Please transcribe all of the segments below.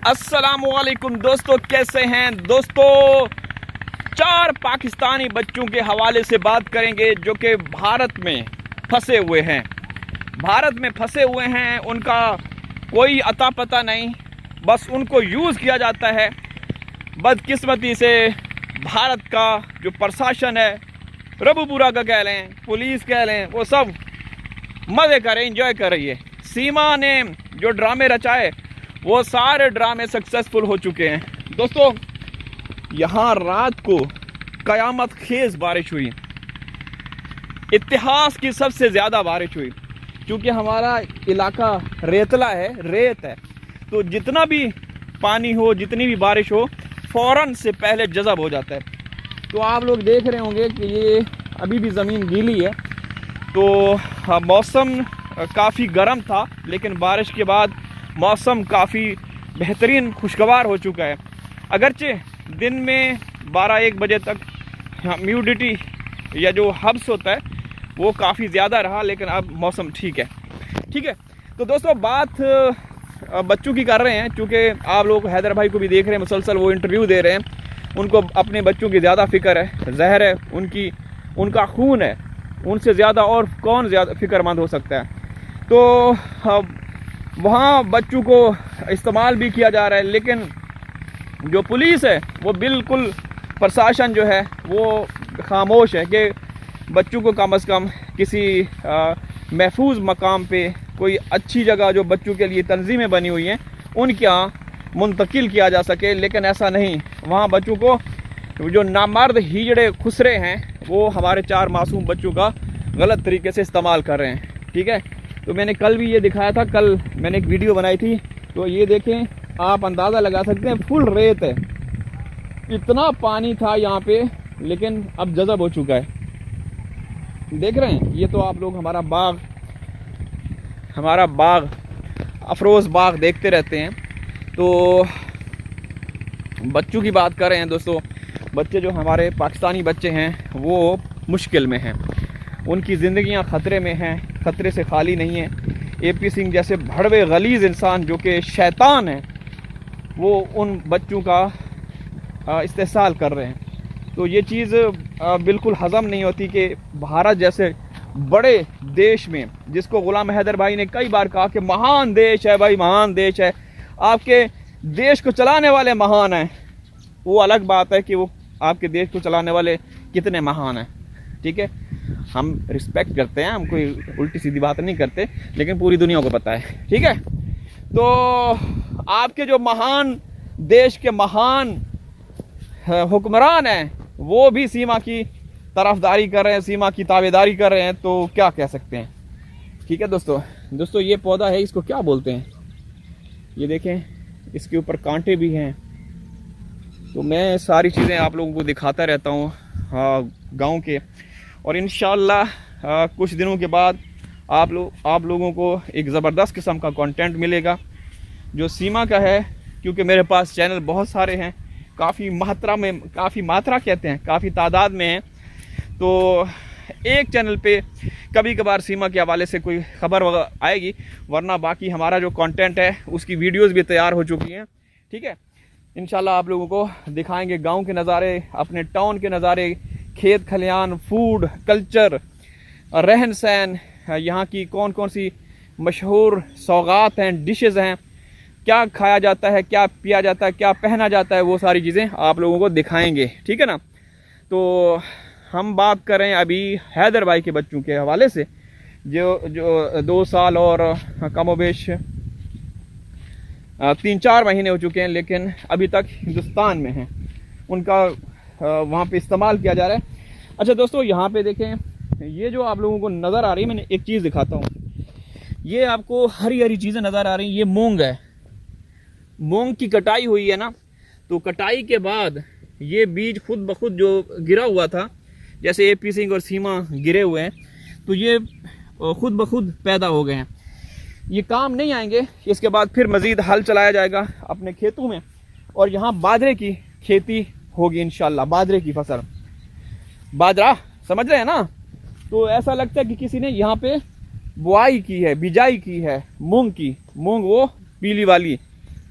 अस्सलामुअलैकुम दोस्तों, कैसे हैं दोस्तों। 4 पाकिस्तानी बच्चों के हवाले से बात करेंगे जो कि भारत में फंसे हुए हैं। उनका कोई अता पता नहीं, बस उनको यूज़ किया जाता है। बदकिस्मती से भारत का जो प्रशासन है, रबूपुरा का कह लें, पुलिस कह लें, वो सब मज़े करें, इंजॉय कर रही है। सीमा ने जो ड्रामे रचाए वो सारे ड्रामे सक्सेसफुल हो चुके हैं। दोस्तों, यहाँ रात को कयामत खेज बारिश हुई, इतिहास की सबसे ज़्यादा बारिश हुई। क्योंकि हमारा इलाका रेतला है, रेत है, तो जितना भी पानी हो, जितनी भी बारिश हो, फ़ौरन से पहले जज़ब हो जाता है। तो आप लोग देख रहे होंगे कि ये अभी भी ज़मीन गीली है। तो मौसम काफ़ी गर्म था, लेकिन बारिश के बाद मौसम काफ़ी बेहतरीन खुशगवार हो चुका है। अगरचे दिन में 12-1 बजे तक ह्यूमिडिटी या जो हब्स होता है वो काफ़ी ज़्यादा रहा, लेकिन अब मौसम ठीक है। तो दोस्तों, बात बच्चों की कर रहे हैं। चूँकि आप लोग हैदर भाई को भी देख रहे हैं, मुसलसल वो इंटरव्यू दे रहे हैं। उनको अपने बच्चों की ज़्यादा फ़िक्र है, जहर है उनका खून है, उनसे ज़्यादा और कौन ज़्यादा फ़िक्रमंद हो सकता है। तो वहाँ बच्चों को इस्तेमाल भी किया जा रहा है, लेकिन जो पुलिस है वो बिल्कुल, प्रशासन जो है वो खामोश है कि बच्चों को कम से कम किसी महफूज मकाम पे, कोई अच्छी जगह जो बच्चों के लिए तंजीमें बनी हुई हैं उनके यहाँ मुंतकिल किया जा सके। लेकिन ऐसा नहीं, वहाँ बच्चों को जो नामर्द हिजड़े खुसरे हैं वो हमारे 4 मासूम बच्चों का गलत तरीके से इस्तेमाल कर रहे हैं। ठीक है, तो मैंने कल भी ये दिखाया था, कल मैंने एक वीडियो बनाई थी। तो ये देखें, आप अंदाज़ा लगा सकते हैं, फुल रेत है, इतना पानी था यहाँ पे, लेकिन अब जज़ब हो चुका है। देख रहे हैं, ये तो आप लोग हमारा बाग अफरोज़ बाग देखते रहते हैं। तो बच्चों की बात कर रहे हैं दोस्तों। बच्चे जो हमारे पाकिस्तानी बच्चे हैं वो मुश्किल में हैं, उनकी ज़िंदगियां खतरे में हैं, खतरे से खाली नहीं है। AP सिंह जैसे भड़वे गलीज़ इंसान जो कि शैतान हैं, वो उन बच्चों का इस्तेहसाल कर रहे हैं। तो ये चीज़ बिल्कुल हज़म नहीं होती कि भारत जैसे बड़े देश में, जिसको गुलाम हैदर भाई ने कई बार कहा कि महान देश है भाई, महान देश है, आपके देश को चलाने वाले महान हैं। वो अलग बात है कि वो आपके देश को चलाने वाले कितने महान हैं। ठीक है, हम रिस्पेक्ट करते हैं, हम कोई उल्टी सीधी बात नहीं करते, लेकिन पूरी दुनिया को पता है। ठीक है, तो आपके जो महान देश के महान हुक्मरान हैं वो भी सीमा की तरफदारी कर रहे हैं, सीमा की ताबेदारी कर रहे हैं, तो क्या कह सकते हैं। ठीक है दोस्तों, ये पौधा है, इसको क्या बोलते हैं, ये देखें, इसके ऊपर कांटे भी हैं। तो मैं सारी चीज़ें आप लोगों को दिखाता रहता हूँ गांव के, और इंशाअल्लाह कुछ दिनों के बाद आप लोगों को एक ज़बरदस्त किस्म का कंटेंट मिलेगा जो सीमा का है। क्योंकि मेरे पास चैनल बहुत सारे हैं, काफ़ी मात्रा कहते हैं, काफ़ी तादाद में हैं। तो एक चैनल पे कभी कभार सीमा के हवाले से कोई खबर आएगी, वरना बाकी हमारा जो कंटेंट है उसकी वीडियोस भी तैयार हो चुकी हैं। ठीक है, इंशाल्लाह आप लोगों को दिखाएंगे गांव के नज़ारे, अपने टाउन के नज़ारे, खेत खलियान, फूड कल्चर, रहन सहन, यहाँ की कौन कौन सी मशहूर सौगात हैं, डिशेज़ हैं, क्या खाया जाता है, क्या पिया जाता है, क्या पहना जाता है, वो सारी चीज़ें आप लोगों को दिखाएंगे। ठीक है ना। तो हम बात कर रहे हैं अभी हैदर भाई के बच्चों के हवाले से, जो 2 साल और कमोबेश 3-4 महीने हो चुके हैं, लेकिन अभी तक हिंदुस्तान में हैं। उनका वहाँ पे इस्तेमाल किया जा रहा है। अच्छा दोस्तों, यहाँ पे देखें, ये जो आप लोगों को नज़र आ रही है, मैंने एक चीज़ दिखाता हूँ। ये आपको हरी हरी चीज़ें नज़र आ रही हैं, ये मूंग है। मूंग की कटाई हुई है ना, तो कटाई के बाद ये बीज खुद ब खुद जो गिरा हुआ था, जैसे AP सिंह और सीमा गिरे हुए हैं, तो ये खुद ब खुद पैदा हो गए हैं। ये काम नहीं आएंगे, इसके बाद फिर मज़ीद हल चलाया जाएगा अपने खेतों में, और यहाँ बाजरे की खेती होगी इंशाल्लाह। बाजरे की फसल, बाजरा समझ रहे हैं ना। तो ऐसा लगता है कि किसी ने यहाँ पे बुआई की है, बिजाई की है मूंग की। मूंग वो पीली वाली,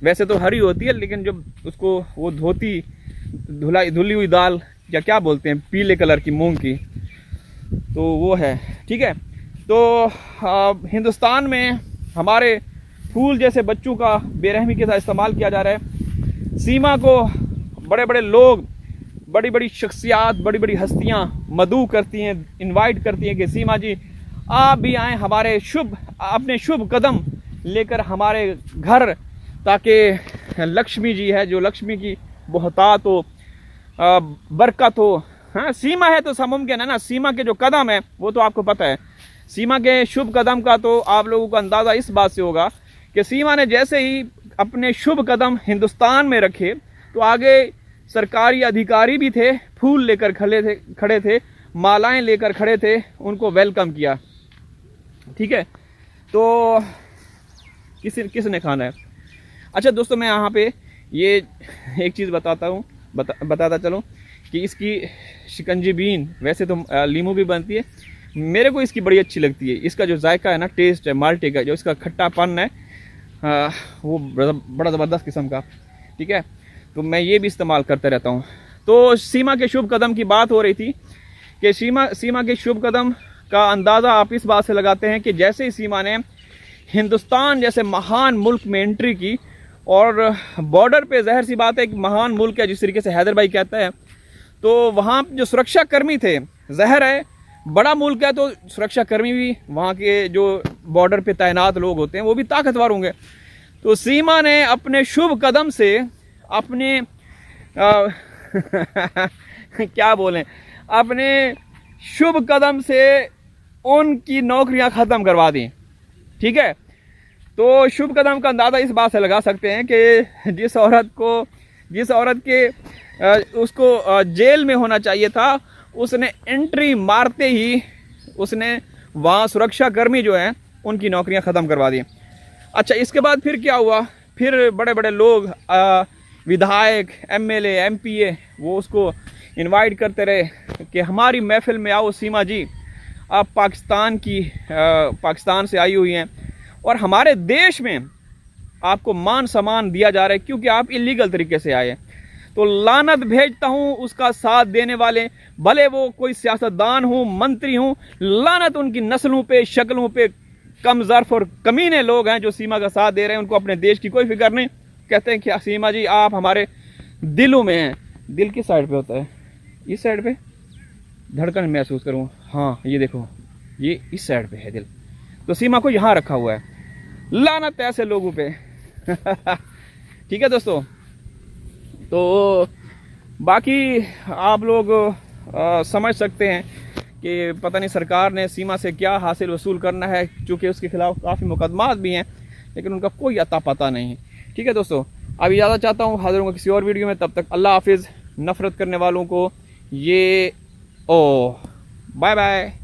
वैसे तो हरी होती है, लेकिन जब उसको वो धोती धुली हुई दाल या क्या बोलते हैं, पीले कलर की मूंग की, तो वो है। ठीक है, तो हिंदुस्तान में हमारे फूल जैसे बच्चों का बेरहमी के साथ इस्तेमाल किया जा रहा है। सीमा को बड़े बड़े लोग, बड़ी बड़ी शख्सियात, बड़ी बड़ी हस्तियां मदऊ करती हैं, इनवाइट करती हैं कि सीमा जी आप भी आएँ हमारे अपने शुभ कदम लेकर हमारे घर, ताकि लक्ष्मी जी है जो लक्ष्मी की बहुतात हो, बरकत हो। हाँ, सीमा है तो मुमकिन है ना। सीमा के जो कदम है वो तो आपको पता है। सीमा के शुभ कदम का तो आप लोगों को अंदाज़ा इस बात से होगा कि सीमा ने जैसे ही अपने शुभ कदम हिंदुस्तान में रखे तो आगे सरकारी अधिकारी भी थे, फूल लेकर खड़े थे, मालाएं लेकर खड़े थे, उनको वेलकम किया। ठीक है, तो किसने खाना है। अच्छा दोस्तों, मैं यहाँ पे ये एक चीज़ बताता चलूँ कि इसकी शिकंजी बीन, वैसे तो लीमू भी बनती है, मेरे को इसकी बड़ी अच्छी लगती है। इसका जो जायका है ना, टेस्ट है माल्टे का, जो इसका खट्टापन है वो बड़ा ज़बरदस्त किस्म का। ठीक है, तो मैं ये भी इस्तेमाल करता रहता हूँ। तो सीमा के शुभ कदम की बात हो रही थी कि सीमा के शुभ कदम का अंदाज़ा आप इस बात से लगाते हैं कि जैसे ही सीमा ने हिंदुस्तान जैसे महान मुल्क में एंट्री की, और बॉर्डर पे ज़ाहिर सी बात है एक महान मुल्क है, जिस तरीके से हैदर भाई कहता है, तो वहाँ जो सुरक्षा कर्मी थे, ज़ाहिर है बड़ा मुल्क है तो सुरक्षा कर्मी भी, वहाँ के जो बॉर्डर पे तैनात लोग होते हैं वो भी ताकतवर होंगे। तो सीमा ने अपने शुभ कदम से अपने क्या बोलें, अपने शुभ कदम से उनकी नौकरियां ख़त्म करवा दी। ठीक है, तो शुभ कदम का अंदाज़ा इस बात से लगा सकते हैं कि जिस औरत के उसको जेल में होना चाहिए था, उसने एंट्री मारते ही उसने वहाँ सुरक्षा कर्मी जो हैं उनकी नौकरियां ख़त्म करवा दी। अच्छा, इसके बाद फिर क्या हुआ, फिर बड़े बड़े लोग, विधायक, एमएलए, एमपीए, वो उसको इनवाइट करते रहे कि हमारी महफिल में आओ सीमा जी, आप पाकिस्तान से आई हुई हैं और हमारे देश में आपको मान सम्मान दिया जा रहा है क्योंकि आप इलीगल तरीके से आए। तो लानत भेजता हूँ उसका साथ देने वाले, भले वो कोई सियासतदान हो, मंत्री हो, लानत उनकी नस्लों पे, शक्लों पे, कम ज़र्फ और कमीने लोग हैं जो सीमा का साथ दे रहे हैं। उनको अपने देश की कोई फिक्र नहीं, कहते हैं कि सीमा जी आप हमारे दिलों में हैं। दिल किस साइड पे होता है? इस साइड पे धड़कन महसूस करूँ, हाँ ये देखो, ये इस साइड पे है दिल, तो सीमा को यहाँ रखा हुआ है। लानत ऐसे लोगों पे। ठीक है दोस्तों, तो बाकी आप लोग समझ सकते हैं कि पता नहीं सरकार ने सीमा से क्या हासिल वसूल करना है, चूँकि उसके खिलाफ काफ़ी मुकदमात भी हैं, लेकिन उनका कोई अता पता नहीं। ठीक है दोस्तों, अब इजाज़त चाहता हूँ, हाजिर होंगे किसी और वीडियो में, तब तक अल्लाह हाफिज़। नफ़रत करने वालों को ये बाय बाय।